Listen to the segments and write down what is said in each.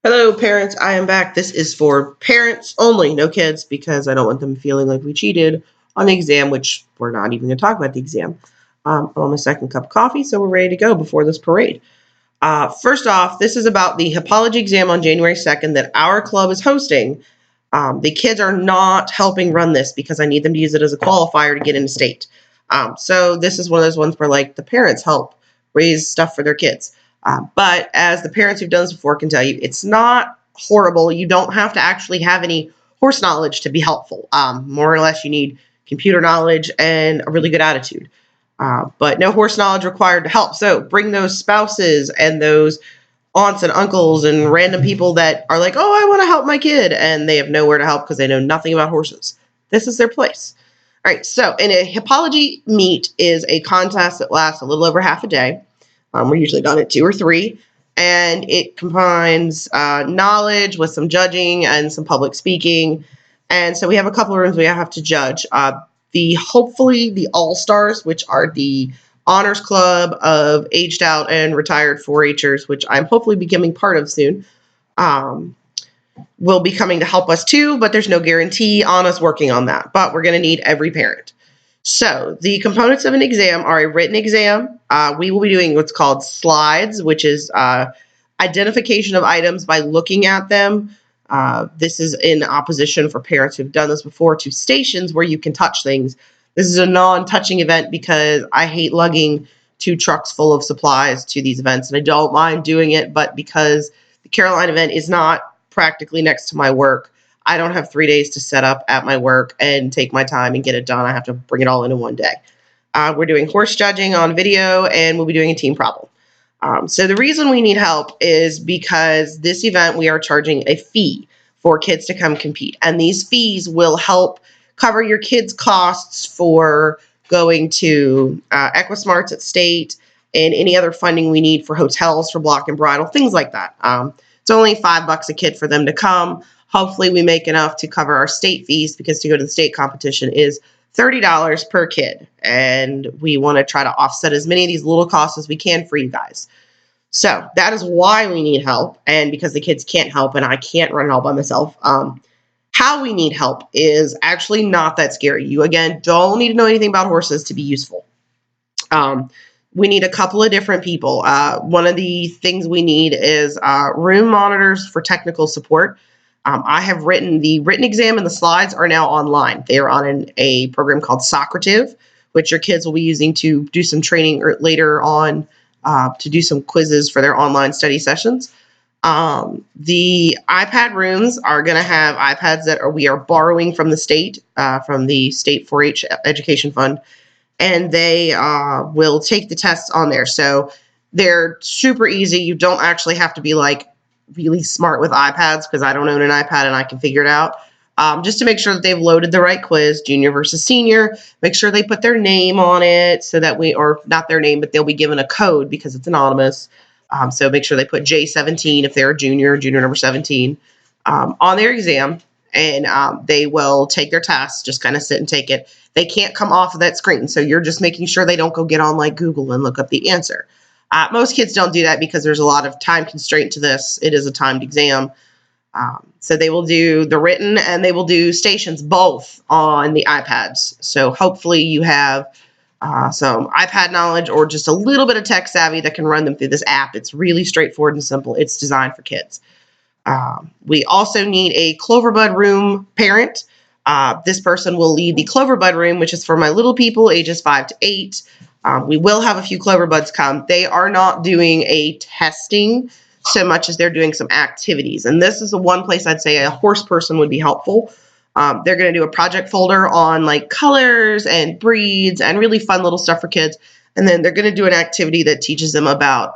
Hello, parents. I am back. This is for parents only, no kids, because I don't want them feeling like we cheated on the exam, which we're not even going to talk about the exam. I'm on my second cup of coffee, so we're ready to go before this parade. First off, this is about the Hippology exam on January 2nd that our club is hosting. The kids are not helping run this because I need them to use it as a qualifier to get into state. So this is one of those ones where like the parents help raise stuff for their kids. But as the parents who've done this before can tell you, it's not horrible. You don't have to actually have any horse knowledge to be helpful. More or less, you need computer knowledge and a really good attitude. But no horse knowledge required to help. So bring those spouses and those aunts and uncles and random people that are like, oh, I want to help my kid, and they have nowhere to help because they know nothing about horses. This is their place. All right, so in a hippology meet is a contest that lasts a little over half a day. We're usually done at 2 or 3, and it combines knowledge with some judging and some public speaking. And so we have a couple of rooms we have to judge. Hopefully the all-stars, which are the honors club of aged out and retired 4-Hers, which I'm hopefully becoming part of soon, will be coming to help us too, but there's no guarantee on us working on that. But we're going to need every parent. So the components of an exam are a written exam. We will be doing what's called slides, which is identification of items by looking at them. This is in opposition for parents who've done this before to stations where you can touch things. This is a non-touching event because I hate lugging 2 trucks full of supplies to these events, and I don't mind doing it, but because the Caroline event is not practically next to my work, I don't have 3 days to set up at my work and take my time and get it done. I have to bring it all in one day. We're doing horse judging on video, and we'll be doing a team problem. So the reason we need help is because this event, we are charging a fee for kids to come compete. And these fees will help cover your kids' costs for going to Equismarts at State and any other funding we need for hotels for block and bridle, things like that. It's only $5 a kid for them to come. Hopefully we make enough to cover our state fees because to go to the state competition is $30 per kid. And we want to try to offset as many of these little costs as we can for you guys. So that is why we need help. And because the kids can't help and I can't run it all by myself. How we need help is actually not that scary. You, again, don't need to know anything about horses to be useful. We need a couple of different people. One of the things we need is room monitors for technical support. I have written the written exam, and the slides are now online. They are on a program called Socrative, which your kids will be using to do some training later on to do some quizzes for their online study sessions. The iPad rooms are going to have iPads that we are borrowing from the state 4-H Education Fund, and they will take the tests on there. So they're super easy. You don't actually have to be like really smart with iPads because I don't own an iPad and I can figure it out. Just to make sure that they've loaded the right quiz, junior versus senior, make sure they put their name on it so that or not their name, but they'll be given a code because it's anonymous. So make sure they put J17 if they're a junior number 17 on their exam, and they will take their test, just kind of sit and take it. They can't come off of that screen. So you're just making sure they don't go get on like Google and look up the answer. Most kids don't do that because there's a lot of time constraint to this. It is a timed exam. So they will do the written and they will do stations both on the iPads. So hopefully you have some iPad knowledge or just a little bit of tech savvy that can run them through this app. It's really straightforward and simple. It's designed for kids. We also need a Cloverbud room parent. This person will lead the Cloverbud room, which is for my little people ages 5 to 8. We will have a few Cloverbuds come. They are not doing a testing so much as they're doing some activities. And this is the one place I'd say a horse person would be helpful. They're going to do a project folder on like colors and breeds and really fun little stuff for kids. And then they're going to do an activity that teaches them about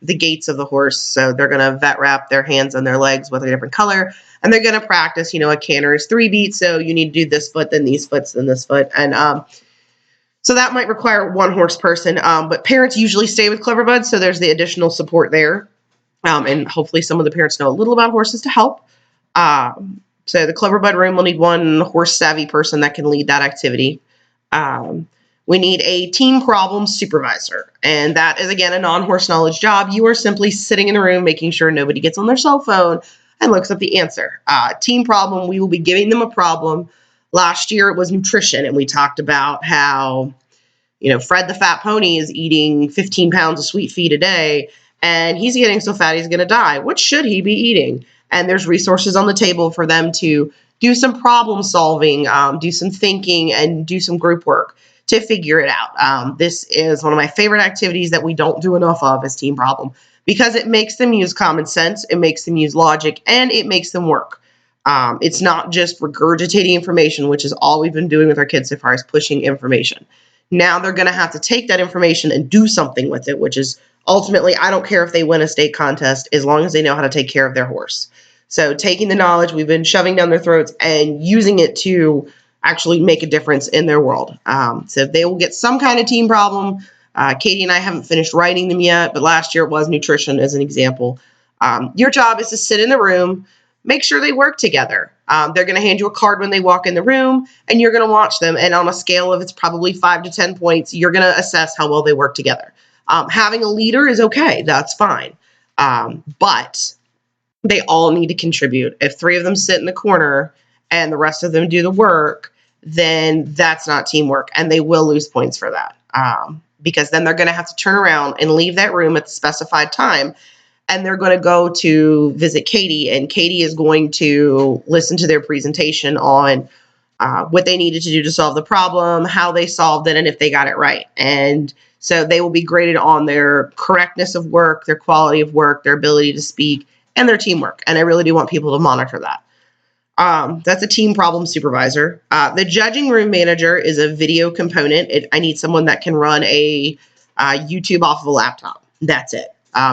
the gaits of the horse. So they're going to vet wrap their hands and their legs with a different color. And they're going to practice, a canter is 3 beats. So you need to do this foot, then these foots, then this foot. And so that might require one horse person. But parents usually stay with Cloverbud. So there's the additional support there. And hopefully some of the parents know a little about horses to help. So the Cloverbud room will need one horse savvy person that can lead that activity. We need a team problem supervisor. And that is, again, a non-horse knowledge job. You are simply sitting in the room making sure nobody gets on their cell phone and looks up the answer. Team problem, we will be giving them a problem. Last year it was nutrition, and we talked about how, Fred the fat pony is eating 15 pounds of sweet feed a day, and he's getting so fat he's going to die. What should he be eating? And there's resources on the table for them to do some problem solving, do some thinking, and do some group work to figure it out. This is one of my favorite activities that we don't do enough of is team problem, because it makes them use common sense, it makes them use logic, and it makes them work. It's not just regurgitating information, which is all we've been doing with our kids so far, is pushing information. Now they're going to have to take that information and do something with it, which is ultimately, I don't care if they win a state contest as long as they know how to take care of their horse. So taking the knowledge we've been shoving down their throats and using it to actually make a difference in their world. So they will get some kind of team problem. Katie and I haven't finished writing them yet, but last year it was nutrition as an example. Your job is to sit in the room, make sure they work together. They're going to hand you a card when they walk in the room, and you're going to watch them. And on a scale of it's probably 5 to 10 points, you're going to assess how well they work together. Having a leader is okay. That's fine. But they all need to contribute. If 3 of them sit in the corner and the rest of them do the work, then that's not teamwork, and they will lose points for that. Because then they're going to have to turn around and leave that room at the specified time, and they're going to go to visit Katie, and Katie is going to listen to their presentation on what they needed to do to solve the problem, how they solved it, and if they got it right. And so they will be graded on their correctness of work, their quality of work, their ability to speak, and their teamwork. And I really do want people to monitor that. That's a team problem supervisor. The judging room manager is a video component. I need someone that can run a YouTube off of a laptop. That's it.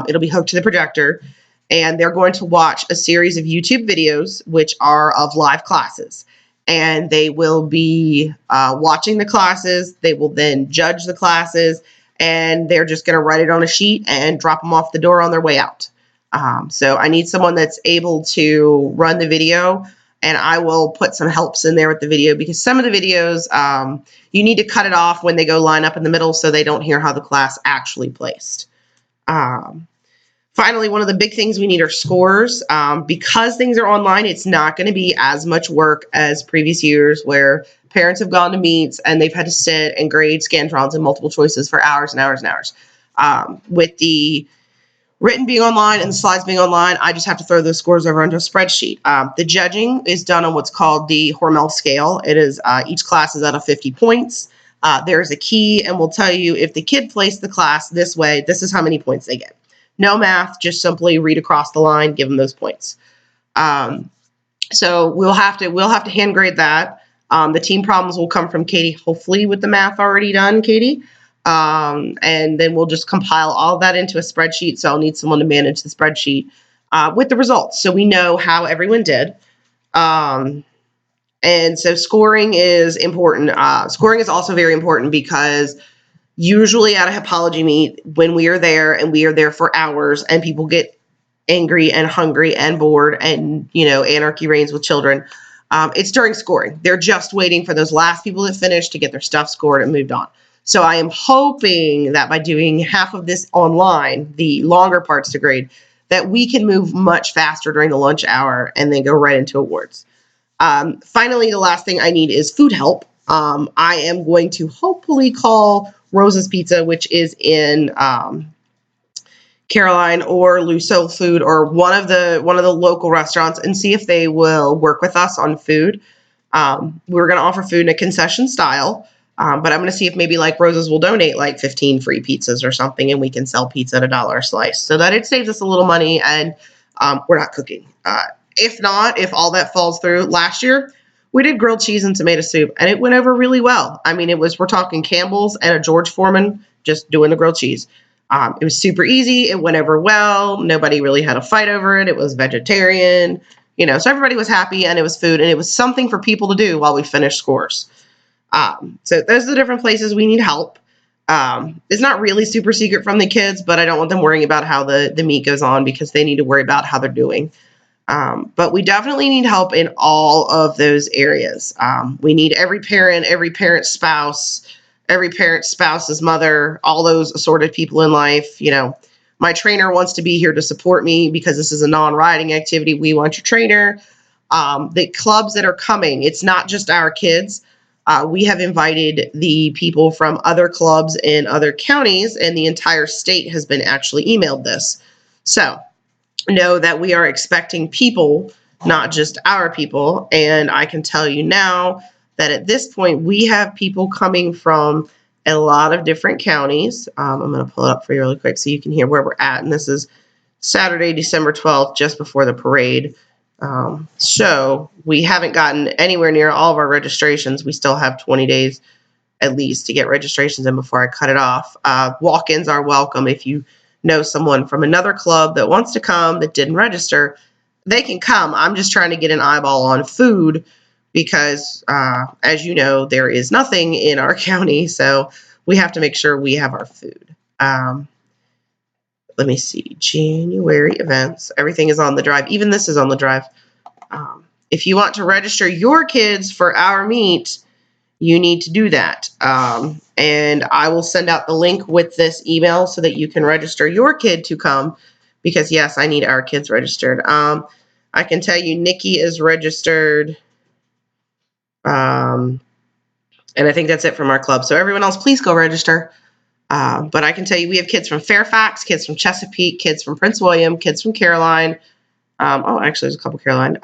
It'll be hooked to the projector, and they're going to watch a series of YouTube videos, which are of live classes. And they will be watching the classes. They will then judge the classes, and they're just going to write it on a sheet and drop them off the door on their way out. So I need someone that's able to run the video, and I will put some helps in there with the video, because some of the videos, you need to cut it off when they go line up in the middle so they don't hear how the class actually placed. Finally, one of the big things we need are scores. Because things are online, it's not going to be as much work as previous years where parents have gone to meets and they've had to sit and grade Scantrons and multiple choices for hours and hours and hours. With the written being online and the slides being online, I just have to throw those scores over onto a spreadsheet. The judging is done on what's called the Hormel scale. It is each class is out of 50 points. There's a key, and we'll tell you if the kid placed the class this way, this is how many points they get. No math, just simply read across the line, give them those points. So we'll have to hand grade that. The team problems will come from Katie, hopefully with the math already done, Katie. And then we'll just compile all that into a spreadsheet. So I'll need someone to manage the spreadsheet with the results, so we know how everyone did. And so scoring is important. Scoring is also very important because usually at a hippology meet, when we are there and we are there for hours and people get angry and hungry and bored and, anarchy reigns with children, it's during scoring. They're just waiting for those last people to finish to get their stuff scored and moved on. So I am hoping that by doing half of this online, the longer parts to grade, that we can move much faster during the lunch hour and then go right into awards. Finally, the last thing I need is food help. I am going to hopefully call Rosa's Pizza, which is in Caroline, or Luso Food, or one of the local restaurants, and see if they will work with us on food. We're going to offer food in a concession style, but I'm going to see if maybe like Rosa's will donate like 15 free pizzas or something, and we can sell pizza at $1 a slice, so that it saves us a little money and we're not cooking. If not, if all that falls through, last year we did grilled cheese and tomato soup, and it went over really well. I mean, we're talking Campbell's and a George Foreman just doing the grilled cheese. It was super easy. It went over well. Nobody really had a fight over it. It was vegetarian, so everybody was happy, and it was food, and it was something for people to do while we finished scores. So those are the different places we need help. It's not really super secret from the kids, but I don't want them worrying about how the meet goes on, because they need to worry about how they're doing. But we definitely need help in all of those areas. We need every parent spouse, every parent, spouse's mother, all those assorted people in life. You know, my trainer wants to be here to support me because this is a non-riding activity. We want your trainer. The clubs that are coming, it's not just our kids. We have invited the people from other clubs in other counties, and the entire state has been actually emailed this. So know that we are expecting people, not just our people. And I can tell you now that at this point, we have people coming from a lot of different counties. I'm going to pull it up for you really quick so you can hear where we're at. And this is Saturday, December 12th, just before the parade. So we haven't gotten anywhere near all of our registrations. We still have 20 days at least to get registrations in before I cut it off. Walk-ins are welcome. If you know someone from another club that wants to come that didn't register, they can come. I'm just trying to get an eyeball on food because, as you know, there is nothing in our county, so we have to make sure we have our food. Let me see. January events. Everything is on the drive. Even this is on the drive. If you want to register your kids for our meet, you need to do that. And I will send out the link with this email so that you can register your kid to come because, yes, I need our kids registered. I can tell you Nikki is registered. And I think that's it from our club. So everyone else, please go register. But I can tell you we have kids from Fairfax, kids from Chesapeake, kids from Prince William, kids from Caroline. Actually, there's a couple Caroline.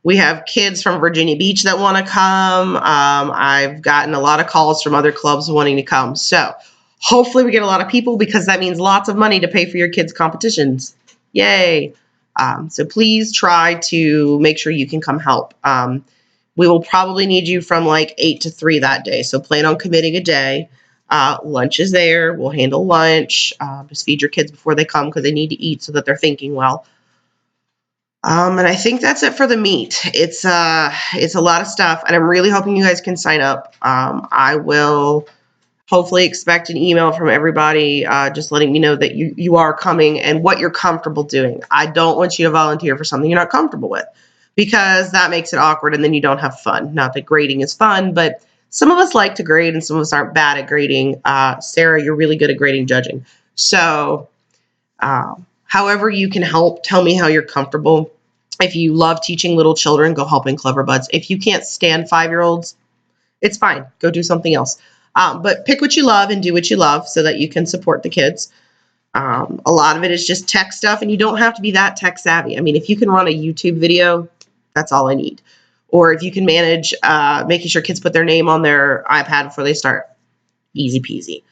We have kids from Virginia Beach that want to come. I've gotten a lot of calls from other clubs wanting to come. So hopefully we get a lot of people because that means lots of money to pay for your kids' competitions. Yay. So please try to make sure you can come help. We will probably need you from like 8 to 3 that day. So plan on committing a day. Lunch is there. We'll handle lunch. Just feed your kids before they come because they need to eat so that they're thinking well. And I think that's it for the meet. It's a lot of stuff, and I'm really hoping you guys can sign up. I will hopefully expect an email from everybody just letting me know that you are coming and what you're comfortable doing. I don't want you to volunteer for something you're not comfortable with because that makes it awkward and then you don't have fun. Not that grading is fun, but some of us like to grade and some of us aren't bad at grading. Sarah, you're really good at grading judging. So however you can help, tell me how you're comfortable. If you love teaching little children, go help in Clever Buds. If you can't stand 5-year-olds, it's fine. Go do something else. But pick what you love and do what you love so that you can support the kids. A lot of it is just tech stuff, and you don't have to be that tech savvy. I mean, if you can run a YouTube video, that's all I need. Or if you can manage making sure kids put their name on their iPad before they start, easy peasy.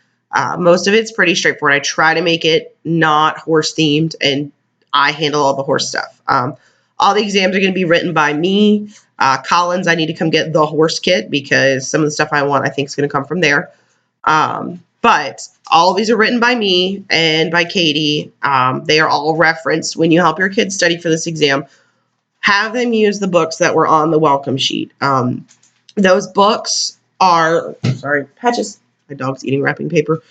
Most of it's pretty straightforward. I try to make it not horse themed, and I handle all the horse stuff. All the exams are going to be written by me. Collins, I need to come get the horse kit because some of the stuff I want I think is going to come from there. But all of these are written by me and by Katie. They are all referenced when you help your kids study for this exam. Have them use the books that were on the welcome sheet. Those books are, sorry, Patches, my dog's eating wrapping paper.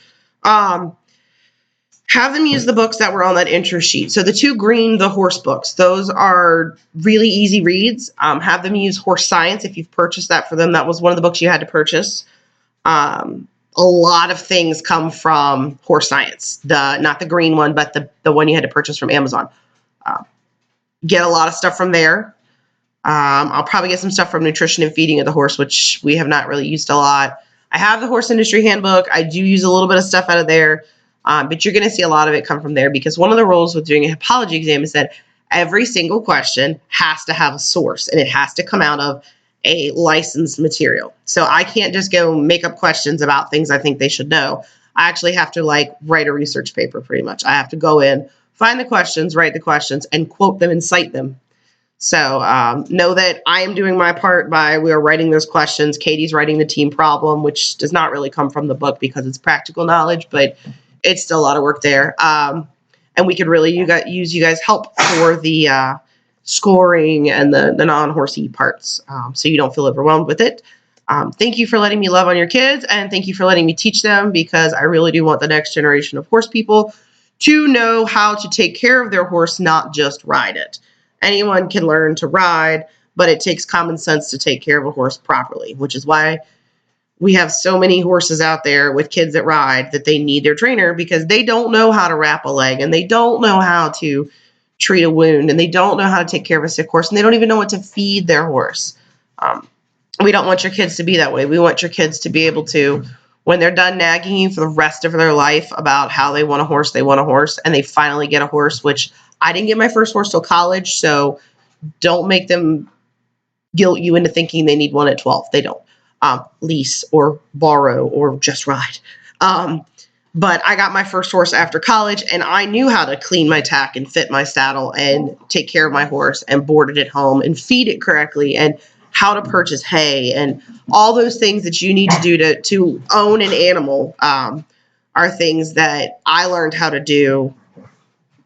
Have them use the books that were on that intro sheet. So the 2 green, the horse books, those are really easy reads. Have them use Horse Science if you've purchased that for them. That was one of the books you had to purchase. A lot of things come from Horse Science, not the green one, but the one you had to purchase from Amazon. Get a lot of stuff from there. I'll probably get some stuff from Nutrition and Feeding of the Horse, which we have not really used a lot. I have the Horse Industry Handbook. I do use a little bit of stuff out of there. But you're going to see a lot of it come from there because one of the rules with doing a hippology exam is that every single question has to have a source and it has to come out of a licensed material. So I can't just go make up questions about things I think they should know. I actually have to write a research paper pretty much. I have to go in, find the questions, write the questions, and quote them and cite them. So know that I am doing my part we are writing those questions. Katie's writing the team problem, which does not really come from the book because it's practical knowledge, but it's still a lot of work there. And we could really use you guys' help for the scoring and the non-horsey parts so you don't feel overwhelmed with it. Thank you for letting me love on your kids, and thank you for letting me teach them because I really do want the next generation of horse people to know how to take care of their horse, not just ride it. Anyone can learn to ride, but it takes common sense to take care of a horse properly, which is why we have so many horses out there with kids that ride that they need their trainer because they don't know how to wrap a leg and they don't know how to treat a wound and they don't know how to take care of a sick horse and they don't even know what to feed their horse. We don't want your kids to be that way. We want your kids to be able to, when they're done nagging you for the rest of their life about how they want a horse, and they finally get a horse, which I didn't get my first horse till college, so don't make them guilt you into thinking they need one at 12. They don't. Lease or borrow or just ride. But I got my first horse after college, and I knew how to clean my tack and fit my saddle and take care of my horse and board it at home and feed it correctly and how to purchase hay and all those things that you need to do to own an animal are things that I learned how to do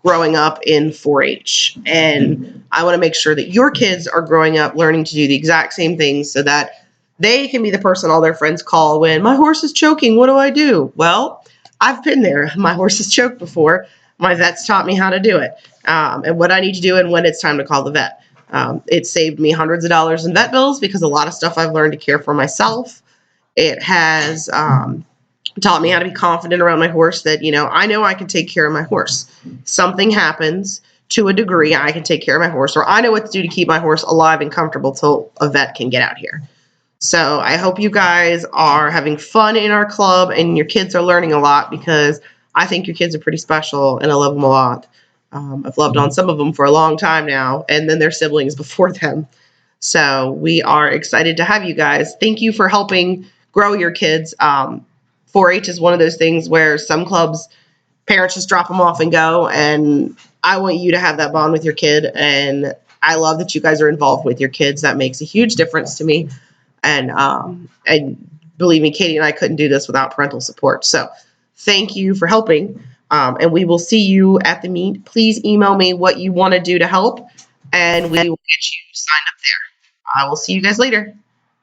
growing up in 4-H. And I want to make sure that your kids are growing up learning to do the exact same things so that they can be the person all their friends call when my horse is choking. What do I do? Well, I've been there. My horse has choked before. My vet's taught me how to do it and what I need to do and when it's time to call the vet. It saved me hundreds of dollars in vet bills because a lot of stuff I've learned to care for myself. It has taught me how to be confident around my horse that, I know I can take care of my horse. Something happens to a degree, I can take care of my horse, or I know what to do to keep my horse alive and comfortable till a vet can get out here. So I hope you guys are having fun in our club and your kids are learning a lot because I think your kids are pretty special and I love them a lot. I've loved on some of them for a long time now, and then their siblings before them. So we are excited to have you guys. Thank you for helping grow your kids. 4-H is one of those things where some clubs, parents just drop them off and go, and I want you to have that bond with your kid, and I love that you guys are involved with your kids. That makes a huge difference to me, and believe me, Katie and I couldn't do this without parental support. So thank you for helping. And we will see you at the meet. Please email me what you want to do to help, and we will get you signed up there. I will see you guys later.